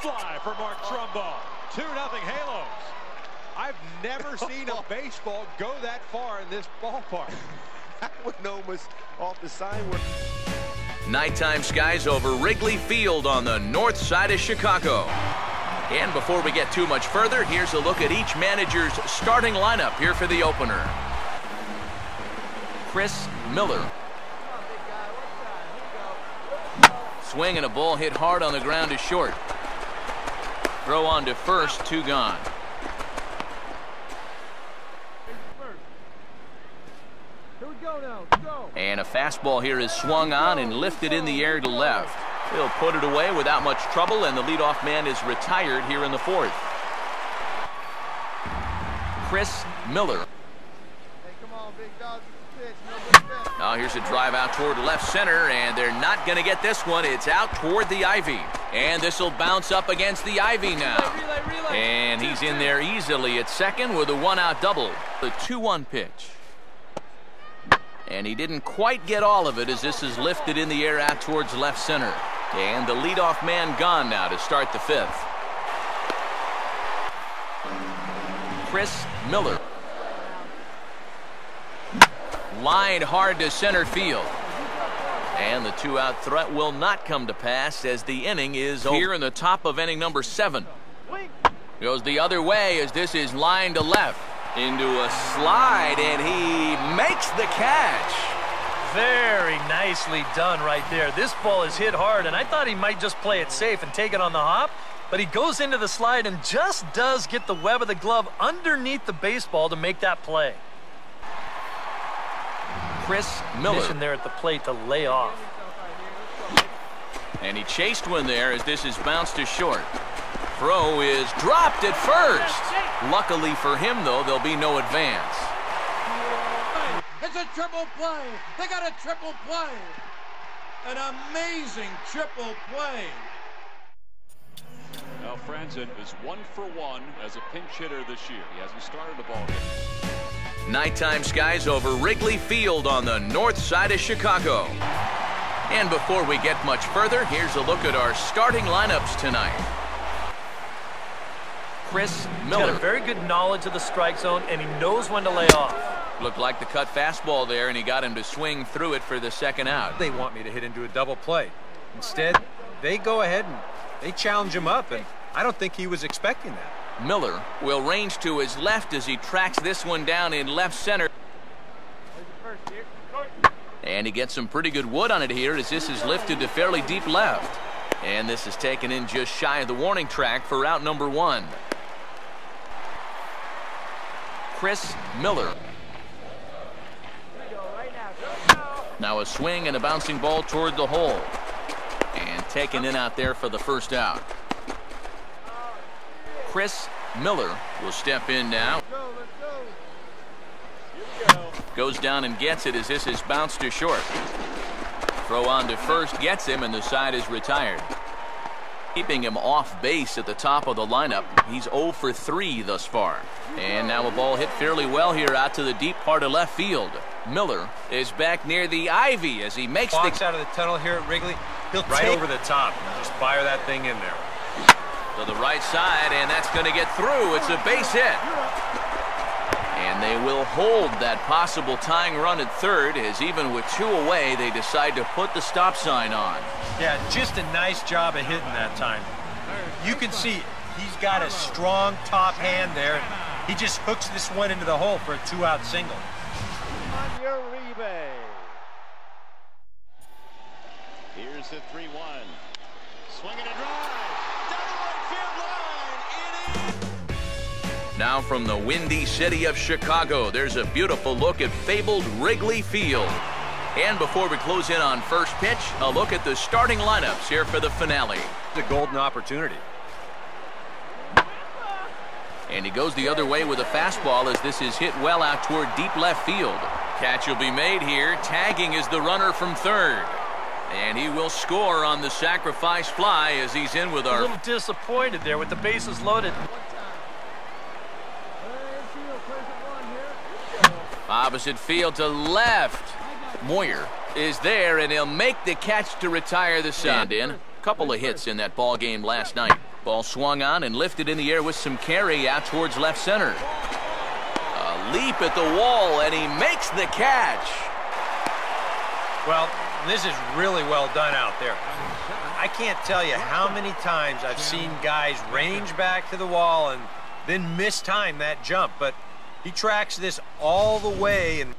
fly for Mark Trumbo. 2-0 Halos. I've never seen a baseball go that far in this ballpark. That one almost off the sign. Nighttime skies over Wrigley Field on the north side of Chicago. And before we get too much further, here's a look at each manager's starting lineup here for the opener. Chris Miller. Swing and a ball hit hard on the ground to short. Throw on to first, 2 gone. And a fastball here is swung on and lifted in the air to left. He'll put it away without much trouble, and the leadoff man is retired here in the 4th. Chris Miller. Now here's a drive out toward left center, and they're not going to get this one. It's out toward the ivy. And this will bounce up against the ivy now. And he's in there easily at second with a 1-out double. The 2-1 pitch. And he didn't quite get all of it as this is lifted in the air out towards left center. And the leadoff man gone now to start the 5th. Chris Miller. Lined hard to center field. And the 2-out threat will not come to pass as the inning is over. Here in the top of inning number 7. Goes the other way as this is lined to left. Into a slide, and he makes the catch. Very nicely done right there. This ball is hit hard, and I thought he might just play it safe and take it on the hop, but he goes into the slide and just does get the web of the glove underneath the baseball to make that play. Chris Miller. Mission there at the plate to lay off. And he chased one there as this is bounced to short. Throw is dropped at first. Luckily for him, though, there'll be no advance. It's a triple play. They got a triple play. An amazing triple play. Now Franzen is 1 for 1 as a pinch hitter this year. He hasn't started the ball game. Nighttime skies over Wrigley Field on the north side of Chicago. And before we get much further, here's a look at our starting lineups tonight. Chris Miller. He's got a very good knowledge of the strike zone, and he knows when to lay off. Looked like the cut fastball there, and he got him to swing through it for the 2nd out. They want me to hit into a double play. Instead, they go ahead and they challenge him up, and I don't think he was expecting that. Miller will range to his left as he tracks this one down in left center. And he gets some pretty good wood on it here as this is lifted to fairly deep left. And this is taken in just shy of the warning track for out number 1. Chris Miller. Now a swing and a bouncing ball toward the hole. And taken in out there for the 1st out. Chris Miller will step in now. Goes down and gets it as this is bounced to short. Throw on to first gets him, and the side is retired. Keeping him off base at the top of the lineup. He's 0 for 3 thus far. And now a ball hit fairly well here out to the deep part of left field. Miller is back near the ivy as he makes Walks out of the tunnel here at Wrigley. He'll right over the top and just fire that thing in there. To the right side, and that's going to get through. It's a base hit. And they will hold that possible tying run at 3rd as even with 2 away, they decide to put the stop sign on. Yeah, just a nice job of hitting that time. You can see he's got a strong top hand there. He just hooks this one into the hole for a 2-out single. Here's the 3-1. Swinging a drive. Down the right field line. It is. Now from the windy city of Chicago, there's a beautiful look at fabled Wrigley Field. And before we close in on first pitch, a look at the starting lineups here for the finale. The golden opportunity. And he goes the other way with a fastball as this is hit well out toward deep left field. Catch will be made here. Tagging is the runner from 3rd. And he will score on the sacrifice fly as he's in with our... A little disappointed there with the bases loaded. Opposite field to left. Moyer is there, and he'll make the catch to retire the side. In. Couple of hits in that ball game last night. Ball swung on and lifted in the air with some carry out towards left center. A leap at the wall, and he makes the catch. Well, this is really well done out there. I can't tell you how many times I've seen guys range back to the wall and then mistime that jump, but he tracks this all the way. And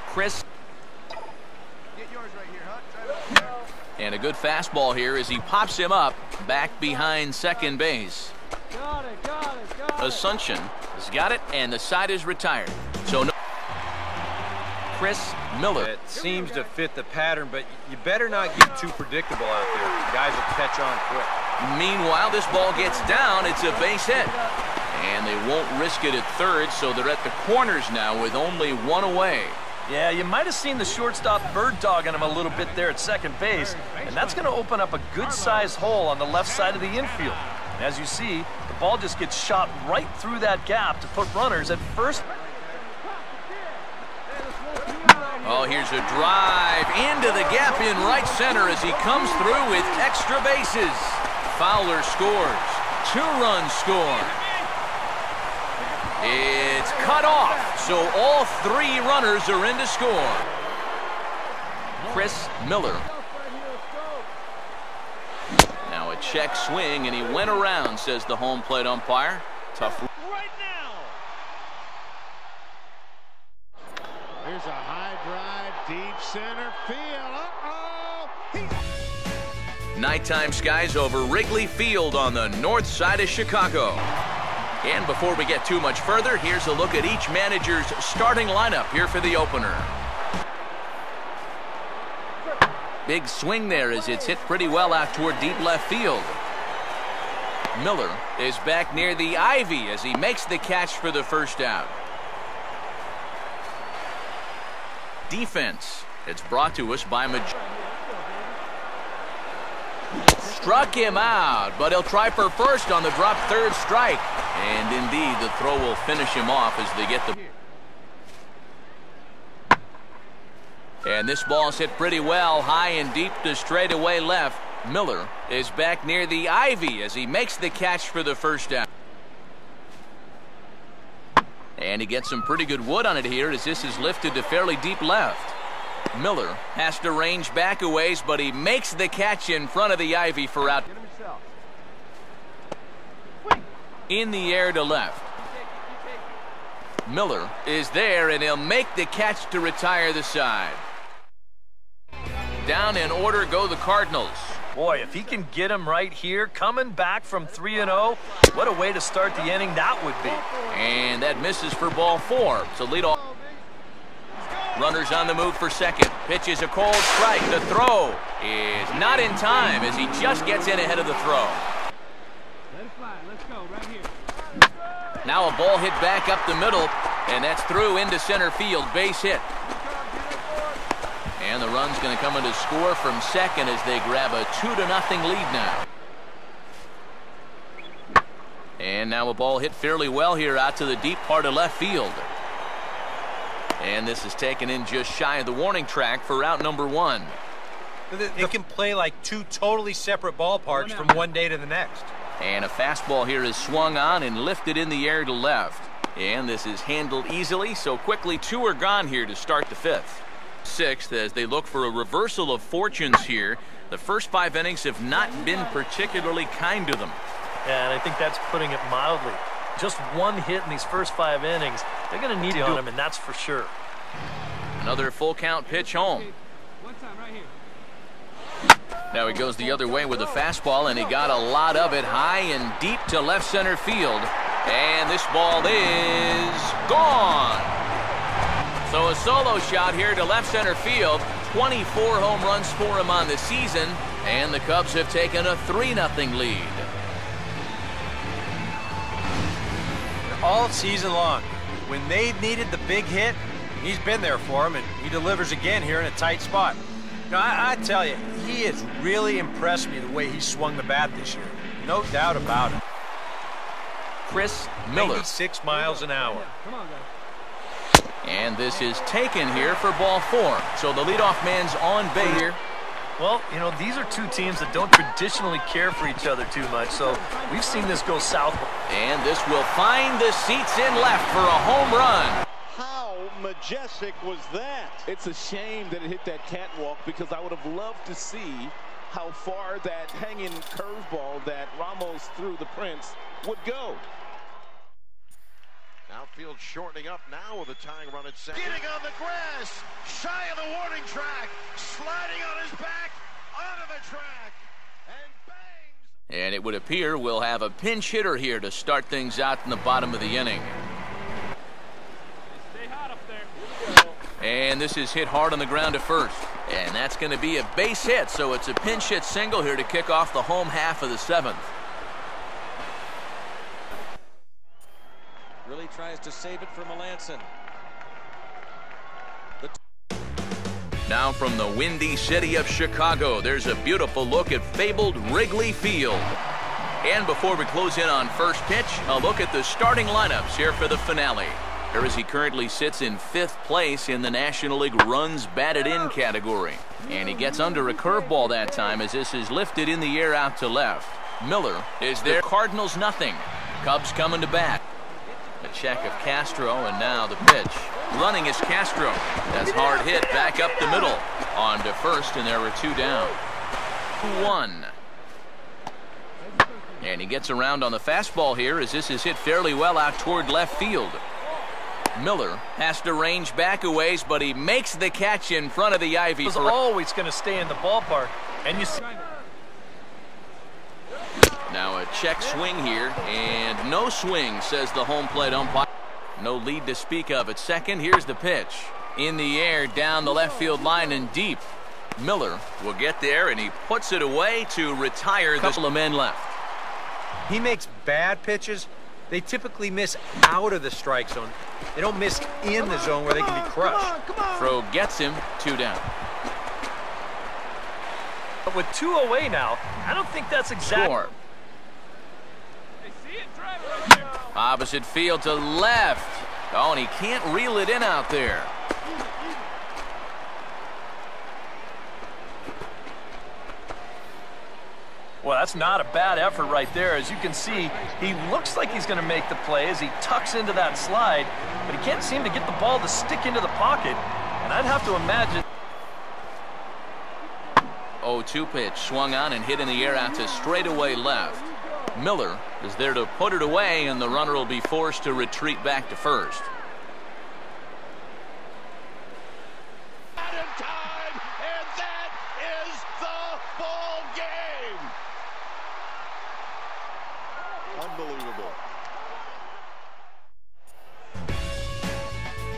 Chris. And a good fastball here as he pops him up back behind second base. Assumption has got it, and the side is retired. So no. Chris Miller. It seems to fit the pattern, but you better not get too predictable out there. Guys will catch on quick. Meanwhile, this ball gets down. It's a base hit. And they won't risk it at third, so they're at the corners now with only one away. Yeah, you might have seen the shortstop bird dogging him a little bit there at second base, and that's going to open up a good-sized hole on the left side of the infield. And as you see, the ball just gets shot right through that gap to put runners at first. Oh, here's a drive into the gap in right center as he comes through with extra bases. Fowler scores. 2 runs score. It's cut off, so all 3 runners are in to score. Chris Miller. Now a check swing, and he went around, says the home plate umpire. Tough. Right now. Here's a high drive, deep center field. Nighttime skies over Wrigley Field on the north side of Chicago. And before we get too much further, here's a look at each manager's starting lineup here for the opener. Big swing there as it's hit pretty well out toward deep left field. Miller is back near the ivy as he makes the catch for the first out. Defense. It's brought to us by Struck him out, but he'll try for first on the drop third strike. And indeed, the throw will finish him off as they get the... And this ball's hit pretty well, high and deep to straightaway left. Miller is back near the ivy as he makes the catch for the first out. And he gets some pretty good wood on it here as this is lifted to fairly deep left. Miller has to range back a ways, but he makes the catch in front of the ivy for out. In the air to left. Miller is there, and he'll make the catch to retire the side. Down in order go the Cardinals. Boy, if he can get him right here, coming back from 3-0, what a way to start the inning that would be. And that misses for ball 4. So lead off. Runners on the move for second. Pitches a cold strike. The throw is not in time as he just gets in ahead of the throw. Now a ball hit back up the middle, and that's through into center field. Base hit. And the run's going to come in to score from second as they grab a 2-0 lead now. And now a ball hit fairly well here out to the deep part of left field. And this is taken in just shy of the warning track for out number 1. They can play like 2 totally separate ballparks from one day to the next. And a fastball here is swung on and lifted in the air to left. And this is handled easily, so quickly 2 are gone here to start the 5th. 6th as they look for a reversal of fortunes here. The first 5 innings have not been particularly kind to them. Yeah, and I think that's putting it mildly. Just 1 hit in these first 5 innings. They're going to need it on him, and that's for sure. Another full count pitch home. Now he goes the other way with a fastball, and he got a lot of it high and deep to left center field. And this ball is gone. So a solo shot here to left center field. 24 home runs for him on the season, and the Cubs have taken a 3-0 lead. All season long, when they've needed the big hit, he's been there for them, and he delivers again here in a tight spot. Now, I tell you, he has really impressed me the way he swung the bat this year. No doubt about it. Chris Miller. 86 miles an hour. And this is taken here for ball 4. So the leadoff man's on base here. Well, you know, these are two teams that don't traditionally care for each other too much, so we've seen this go south. And this will find the seats in left for a home run. How majestic was that? It's a shame that it hit that catwalk, because I would have loved to see how far that hanging curveball that Ramos threw the Prince would go. Outfield shortening up now with a tying run at second. Getting on the grass, shy of the warning track, sliding on his back, onto the track, and bangs. And it would appear we'll have a pinch hitter here to start things out in the bottom of the inning. Stay hot up there. And this is hit hard on the ground to first. And that's going to be a base hit, so it's a pinch hit single here to kick off the home half of the 7th. Really tries to save it for Melanson. Now from the windy city of Chicago, there's a beautiful look at fabled Wrigley Field. And before we close in on first pitch, a look at the starting lineups here for the finale. Here as he currently sits in 5th place in the National League runs batted in category. And he gets under a curveball that time as this is lifted in the air out to left. Miller is there. Cardinals nothing. Cubs coming to bat. A check of Castro, and now the pitch. Running is Castro. That's hard hit back up the middle. On to first, and there were 2 down. 1. And he gets around on the fastball here as this is hit fairly well out toward left field. Miller has to range back a ways, but he makes the catch in front of the ivy. He's always going to stay in the ballpark, and you see. Now a check swing here, and no swing, says the home plate umpire. No lead to speak of at second. Here's the pitch. In the air, down the left field line and deep. Miller will get there, and he puts it away to retire. Couple of men left. He makes bad pitches. They typically miss out of the strike zone. They don't miss in the zone where they can be crushed. Fro gets him, 2 down. But with 2 away now, I don't think that's exact. Score. Opposite field to left. Oh, and he can't reel it in out there. Well, that's not a bad effort right there. As you can see, he looks like he's going to make the play as he tucks into that slide, but he can't seem to get the ball to stick into the pocket. And I'd have to imagine. 0-2 pitch swung on and hit in the air out to straightaway left. Miller is there to put it away, and the runner will be forced to retreat back to first. Out of time, and that is the ball game. Unbelievable.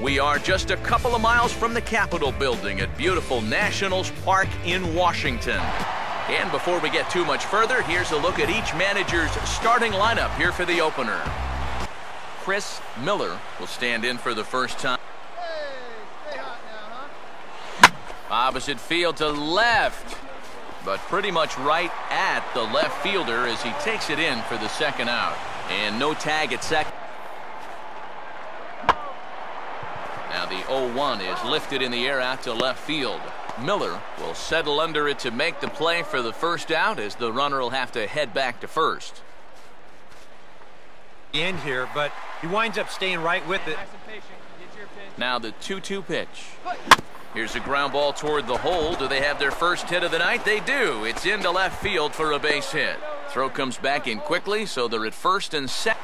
We are just a couple of miles from the Capitol building at beautiful Nationals Park in Washington. And before we get too much further, here's a look at each manager's starting lineup here for the opener. Chris Miller will stand in for the first time. Hey, stay hot now, huh? Opposite field to left, but pretty much right at the left fielder as he takes it in for the second out. And no tag at second. Now the 0-1 is lifted in the air out to left field. Miller will settle under it to make the play for the first out as the runner will have to head back to first. In here, but he winds up staying right with it. Now the 2-2 pitch. Here's a ground ball toward the hole. Do they have their first hit of the night? They do. It's into left field for a base hit. Throw comes back in quickly, so they're at first and second.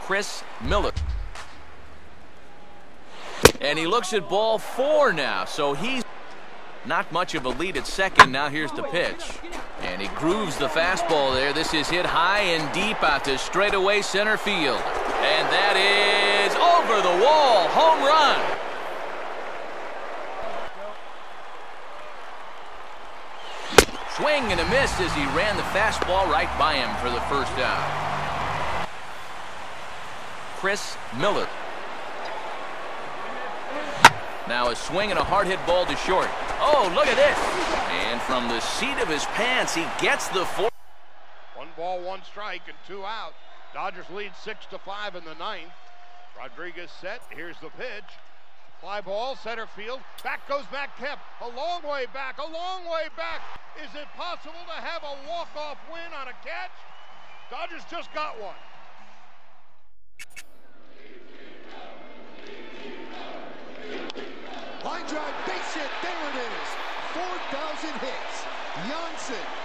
Chris Miller. And he looks at ball 4 now, so he's not much of a lead at second. Now here's the pitch. And he grooves the fastball there. This is hit high and deep out to straightaway center field. And that is over the wall. Home run. Swing and a miss as he ran the fastball right by him for the first out. Chris Miller. Now a swing and a hard hit ball to short. Oh, look at this. And from the seat of his pants, he gets the 4. 1 ball, 1 strike, and 2 out. Dodgers lead 6-5 in the ninth. Rodriguez set. Here's the pitch. Fly ball, center field. Back goes Matt Kemp. A long way back, a long way back. Is it possible to have a walk-off win on a catch? Dodgers just got one. Line drive, base hit, there it is. 4,000 hits. Janssen